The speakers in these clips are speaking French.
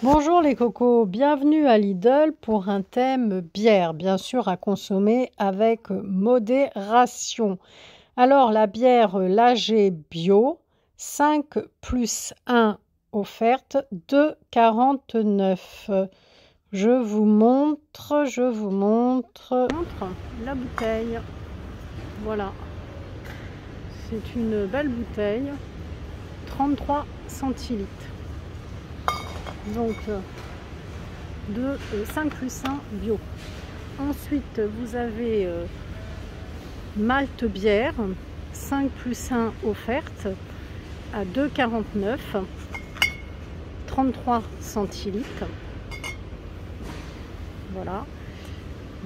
Bonjour les cocos, bienvenue à Lidl pour un thème bière, bien sûr à consommer avec modération. Alors la bière Lager bio, 5 plus 1 offerte, 2,49. Je vous montre la bouteille. Voilà, c'est une belle bouteille, 33 centilitres. Donc de 5 plus 1 bio. Ensuite vous avez Malte bière 5 plus 1 offerte à 2,49, 33 centilitres. Voilà.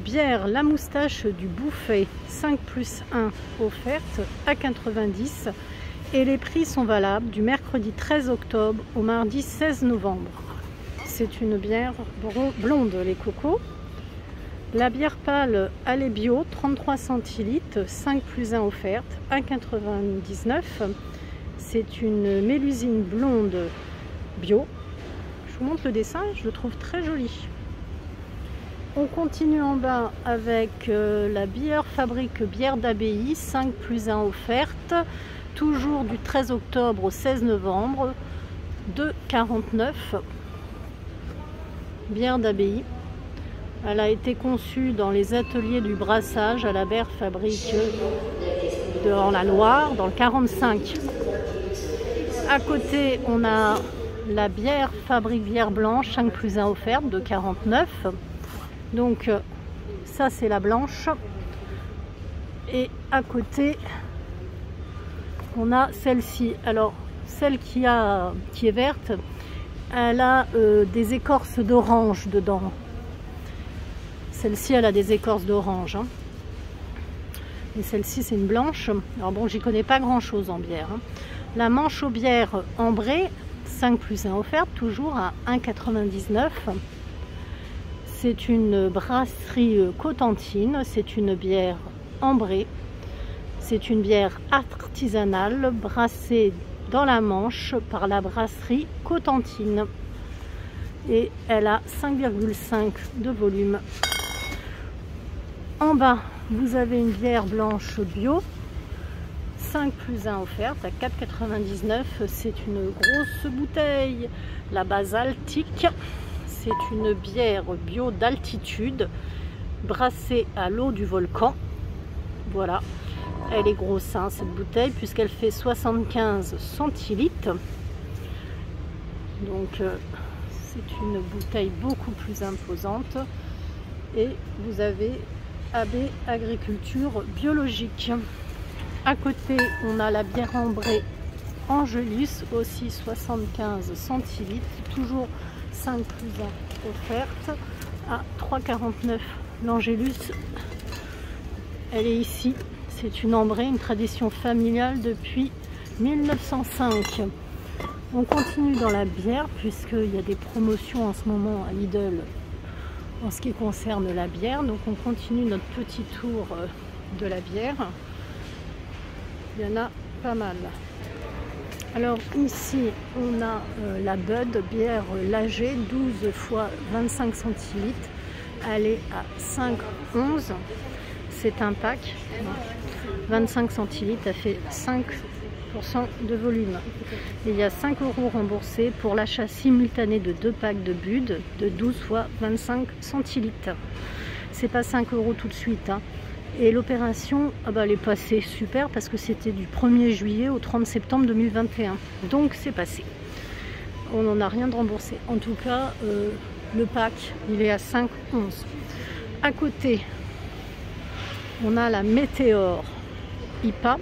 Bière La Moustache du Bouffet 5 plus 1 offerte à 90 et les prix sont valables du mercredi 13 octobre au mardi 16 novembre. C'est une bière blonde les cocos. La bière pâle Allez bio 33 centilitres 5 plus 1 offerte 1,99. C'est une mélusine blonde bio. Je vous montre le dessin, je le trouve très joli. On continue en bas avec la bière Fabrique bière d'abbaye 5 plus 1 offerte, toujours du 13 octobre au 16 novembre, 2,49. Bière d'abbaye. Elle a été conçue dans les ateliers du brassage à la bière Fabrique dans la Loire, dans le 45. À côté, on a la bière Fabrique bière blanche 5 plus 1 offerte de 49. Donc ça c'est la blanche. Et à côté, on a celle-ci. Alors celle qui est verte, elle a des écorces d'orange dedans. Celle-ci, elle a des écorces d'orange. Hein. Et celle-ci, c'est une blanche. Alors bon, j'y connais pas grand-chose en bière. Hein. La manche aux bières ambrée, 5 plus 1 offerte, toujours à 1,99. C'est une brasserie Cotentine. C'est une bière ambrée. C'est une bière artisanale brassée dans la Manche par la brasserie Cotentine et elle a 5,5 de volume. En bas vous avez une bière blanche bio 5 plus 1 offerte à 4,99. C'est une grosse bouteille, la basaltique. C'est une bière bio d'altitude brassée à l'eau du volcan. Voilà. Elle est grosse hein, cette bouteille puisqu'elle fait 75 centilitres. Donc c'est une bouteille beaucoup plus imposante. Et vous avez AB Agriculture Biologique. À côté on a la bière ambrée Angelus, aussi 75 centilitres. Toujours 5 plus 1 offerte à 3,49. L'Angelus, elle est ici. C'est une ambrée, une tradition familiale depuis 1905. On continue dans la bière puisqu'il y a des promotions en ce moment à Lidl en ce qui concerne la bière. Donc on continue notre petit tour de la bière. Il y en a pas mal. Alors ici on a la Bud bière Lager 12 fois 25 centilitres. Elle est à 5,11. C'est un pack. 25 centilitres, ça fait 5% de volume. Et il y a 5 € remboursés pour l'achat simultané de 2 packs de Bud de 12 fois 25 centilitres. C'est pas 5 € tout de suite. Hein. Et l'opération, elle est passée super parce que c'était du 1er juillet au 30 septembre 2021. Donc c'est passé. On n'en a rien de remboursé. En tout cas, le pack, il est à 5,11. À côté, on a la Météor IPA,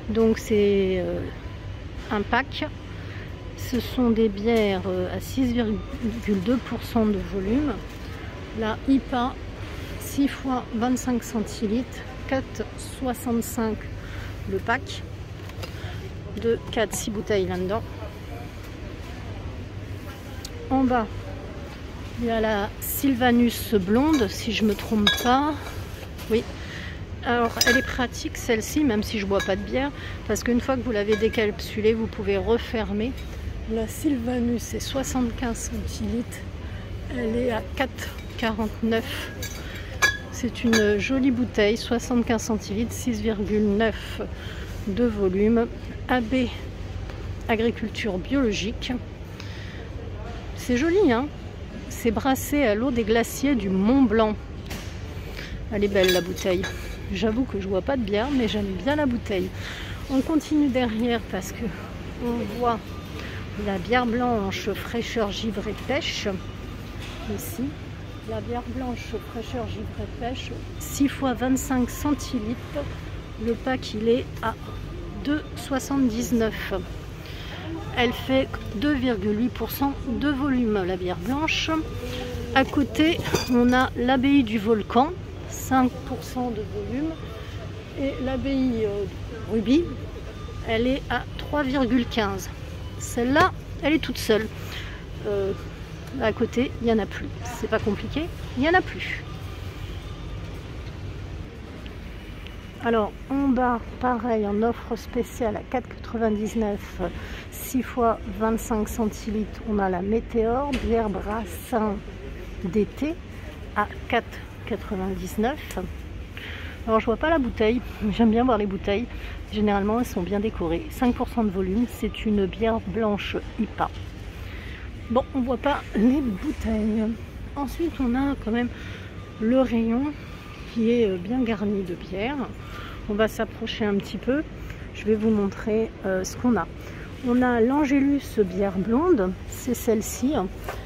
donc c'est un pack. Ce sont des bières à 6,2% de volume. La IPA 6 fois 25 centilitres, 4,65 le pack de 4-6 bouteilles là-dedans. En bas il y a la Sylvanus blonde si je me trompe pas. Oui, alors elle est pratique celle-ci, même si je bois pas de bière, parce qu'une fois que vous l'avez décapsulée, vous pouvez refermer La Sylvanus c'est 75 centilitres. Elle est à 4,49. C'est une jolie bouteille, 75 centilitres, 6,9 de volume. AB Agriculture Biologique. C'est joli, hein? C'est brassé à l'eau des glaciers du Mont Blanc. Elle est belle la bouteille. J'avoue que je vois pas de bière, mais j'aime bien la bouteille. On continue derrière parce que on voit la bière blanche fraîcheur givrée pêche. Ici, la bière blanche fraîcheur givrée pêche, 6 x 25 centilitres. Le pack il est à 2,79. Elle fait 2,8% de volume, la bière blanche. À côté, on a l'abbaye du Volcan, 5% de volume. Et l'abbaye Rubis, elle est à 3,15. Celle-là, elle est toute seule. À côté, il n'y en a plus. C'est pas compliqué, il n'y en a plus. Alors, en bas, pareil, en offre spéciale à 4,99, 6 x 25 centilitres. On a la Météore, bière brassin d'été à 4,99. Alors, je vois pas la bouteille. J'aime bien voir les bouteilles. Généralement, elles sont bien décorées. 5% de volume. C'est une bière blanche IPA. Bon, on voit pas les bouteilles. Ensuite, on a quand même le rayon qui est bien garni de bière. On va s'approcher un petit peu. Je vais vous montrer ce qu'on a. On a l'Angélus bière blonde. C'est celle-ci.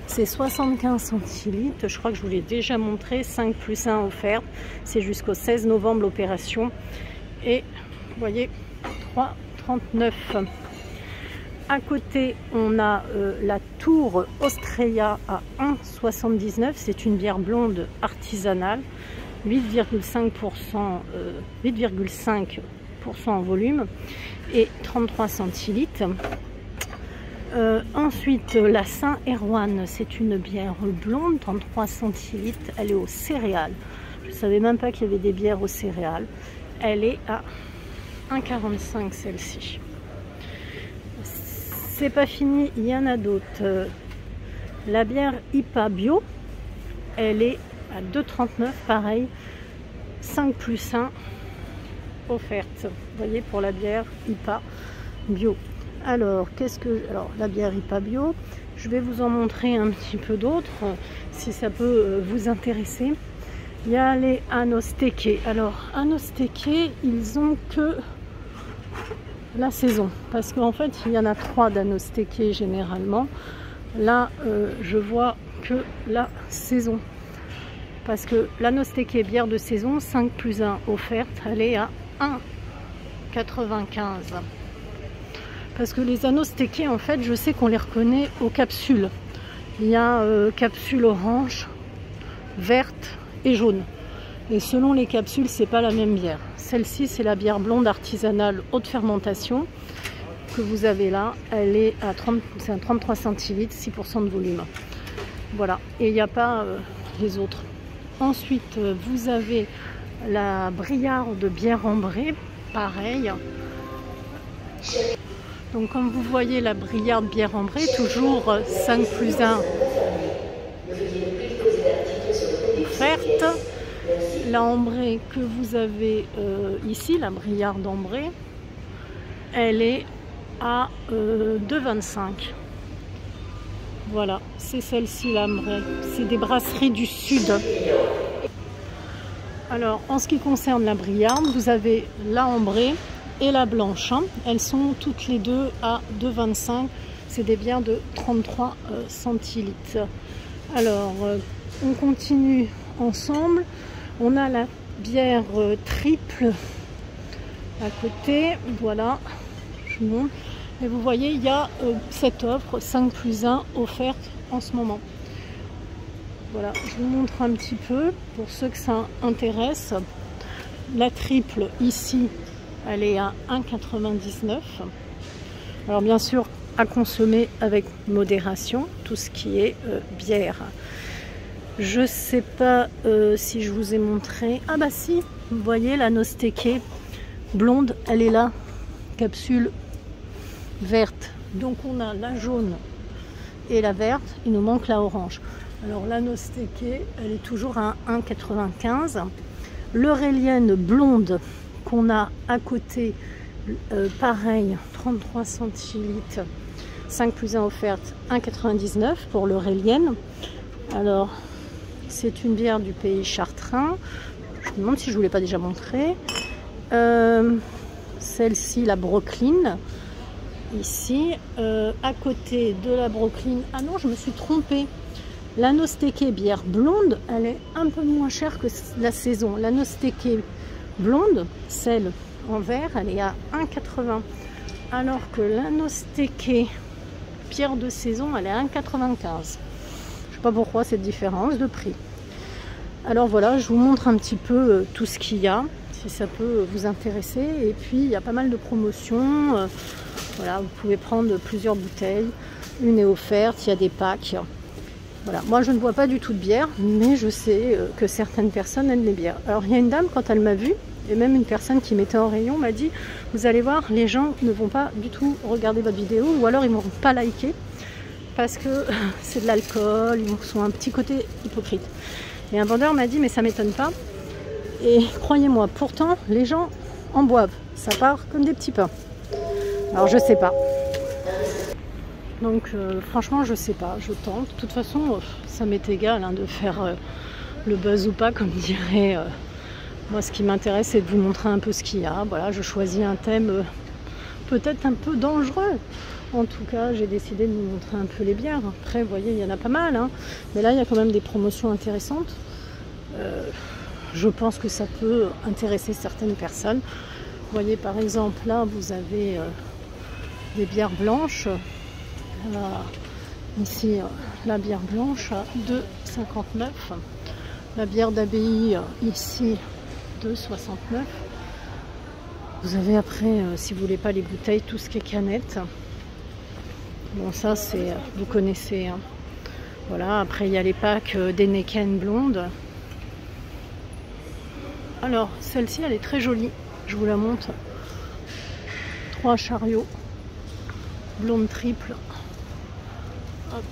C'est 75 centilitres. Je crois que je vous l'ai déjà montré. 5 + 1 offert. C'est jusqu'au 16 novembre l'opération. Et vous voyez, 3,39. À côté, on a la Tour Ostrea à 1,79. C'est une bière blonde artisanale. 8,5% en volume et 33 centilitres. Ensuite, la Saint-Erwan, c'est une bière blonde, 33 centilitres. Elle est aux céréales. Je ne savais même pas qu'il y avait des bières aux céréales. Elle est à 1,45 celle-ci. C'est pas fini, il y en a d'autres. La bière IPA Bio, elle est à 2,39, pareil, 5 + 1 offerte. Vous voyez, pour la bière IPA Bio. Alors, la bière IPA Bio, je vais vous en montrer un petit peu d'autres, si ça peut vous intéresser. Il y a les Anosteke. Alors, Anosteke, ils ont que la saison, parce qu'en fait, il y en a 3 d'Anosteke généralement. Là, je vois que la saison. Parce que l'Anosteke bière de saison, 5 + 1 offerte, elle est à 1,95. Parce que les Anosteke, en fait, je sais qu'on les reconnaît aux capsules. Il y a capsule orange, verte et jaune. Et selon les capsules, c'est pas la même bière. Celle-ci, c'est la bière blonde artisanale haute fermentation que vous avez là. Elle est à 33 centilitres, 6% de volume. Voilà. Et il n'y a pas les autres. Ensuite, vous avez la Briarde de bière ambrée, pareil. Donc, comme vous voyez, la Briarde bière ambrée, toujours 5 + 1 offerte. La ambrée que vous avez ici, la Briarde ambrée, elle est à 2,25. Voilà, c'est celle-ci l'ambrée. C'est des brasseries du sud. Alors, en ce qui concerne la Briarde, vous avez la ambrée et la blanche. Elles sont toutes les deux à 2,25. C'est des bières de 33 centilitres. Alors, on continue ensemble. On a la bière triple à côté. Voilà, je vous montre. Et vous voyez, il y a cette offre 5 + 1 offerte en ce moment. Voilà, je vous montre un petit peu pour ceux que ça intéresse. La triple ici, elle est à 1,99. Alors bien sûr, à consommer avec modération, tout ce qui est bière. Je sais pas si je vous ai montré. Ah bah si, vous voyez la Nosteke blonde, elle est là. Capsule verte Donc on a la jaune et la verte, il nous manque la orange. Alors la Nosteke, elle est toujours à 1,95. L'Eurélienne blonde qu'on a à côté, pareil, 33 centilitres, 5 plus 1 offerte, 1,99 pour l'Eurélienne. Alors c'est une bière du pays chartrain. Je me demande si je ne vous l'ai pas déjà montré. Celle-ci, la Brooklyn. Ici, à côté de la Brooklyn. Ah non, je me suis trompée. La Nosteke bière blonde, elle est un peu moins chère que la saison. La Nosteke blonde, celle en vert, elle est à 1,80. Alors que la Nosteke bière de saison, elle est à 1,95. Je ne sais pas pourquoi cette différence de prix. Alors voilà, je vous montre un petit peu tout ce qu'il y a, si ça peut vous intéresser. Et puis, il y a pas mal de promotions. Voilà, vous pouvez prendre plusieurs bouteilles. Une est offerte, il y a des packs. Voilà, moi je ne bois pas du tout de bière, mais je sais que certaines personnes aiment les bières. Alors il y a une dame, quand elle m'a vue, et même une personne qui m'était en rayon m'a dit, vous allez voir, les gens ne vont pas du tout regarder votre vidéo, ou alors ils ne vont pas liker, parce que c'est de l'alcool, ils sont un petit côté hypocrite. Et un vendeur m'a dit, mais ça m'étonne pas. Et croyez-moi, pourtant, les gens en boivent. Ça part comme des petits pains. Alors je sais pas. Donc franchement je sais pas, je tente. De toute façon ça m'est égal hein, de faire le buzz ou pas, comme dirait. Moi ce qui m'intéresse c'est de vous montrer un peu ce qu'il y a. Voilà, je choisis un thème peut-être un peu dangereux. En tout cas j'ai décidé de vous montrer un peu les bières. Après vous voyez il y en a pas mal hein. Mais là il y a quand même des promotions intéressantes. Je pense que ça peut intéresser certaines personnes. Vous voyez par exemple là vous avez des bières blanches. Ici la bière blanche à 2,59. La bière d'abbaye ici 2,69. Vous avez après si vous voulez pas les bouteilles, tout ce qui est canette. Bon ça c'est vous connaissez hein. Voilà, après il y a les packs d'Heineken blonde. Alors celle-ci elle est très jolie, je vous la montre. 3 chariots blonde triple. Hop.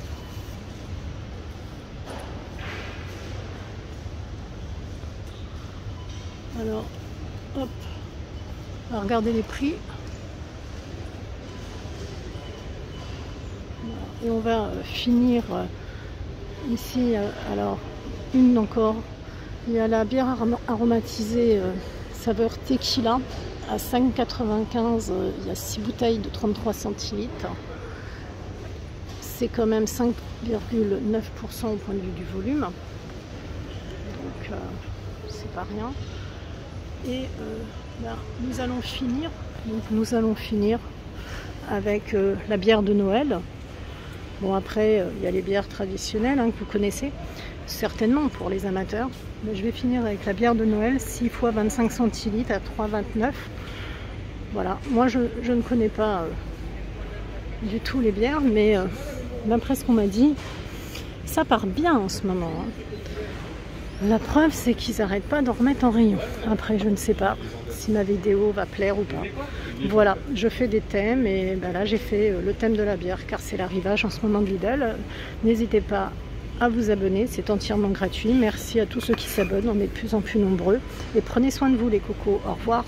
Alors, hop, on va regarder les prix. Et on va finir ici. Alors, une encore. Il y a la bière aromatisée saveur tequila à 5,95. Il y a 6 bouteilles de 33 centilitres. C'est quand même 5,9% au point de vue du volume, donc c'est pas rien. Et là, nous allons finir avec la bière de Noël. Bon après il y a les bières traditionnelles hein, que vous connaissez certainement pour les amateurs, mais je vais finir avec la bière de Noël 6 fois 25 centilitres à 3,29. Voilà, moi je ne connais pas du tout les bières, mais d'après ce qu'on m'a dit, ça part bien en ce moment. Hein. La preuve, c'est qu'ils n'arrêtent pas d'en remettre en rayon. Après, je ne sais pas si ma vidéo va plaire ou pas. Voilà, je fais des thèmes et ben là, j'ai fait le thème de la bière car c'est l'arrivage en ce moment de Lidl. N'hésitez pas à vous abonner, c'est entièrement gratuit. Merci à tous ceux qui s'abonnent, on est de plus en plus nombreux. Et prenez soin de vous les cocos. Au revoir.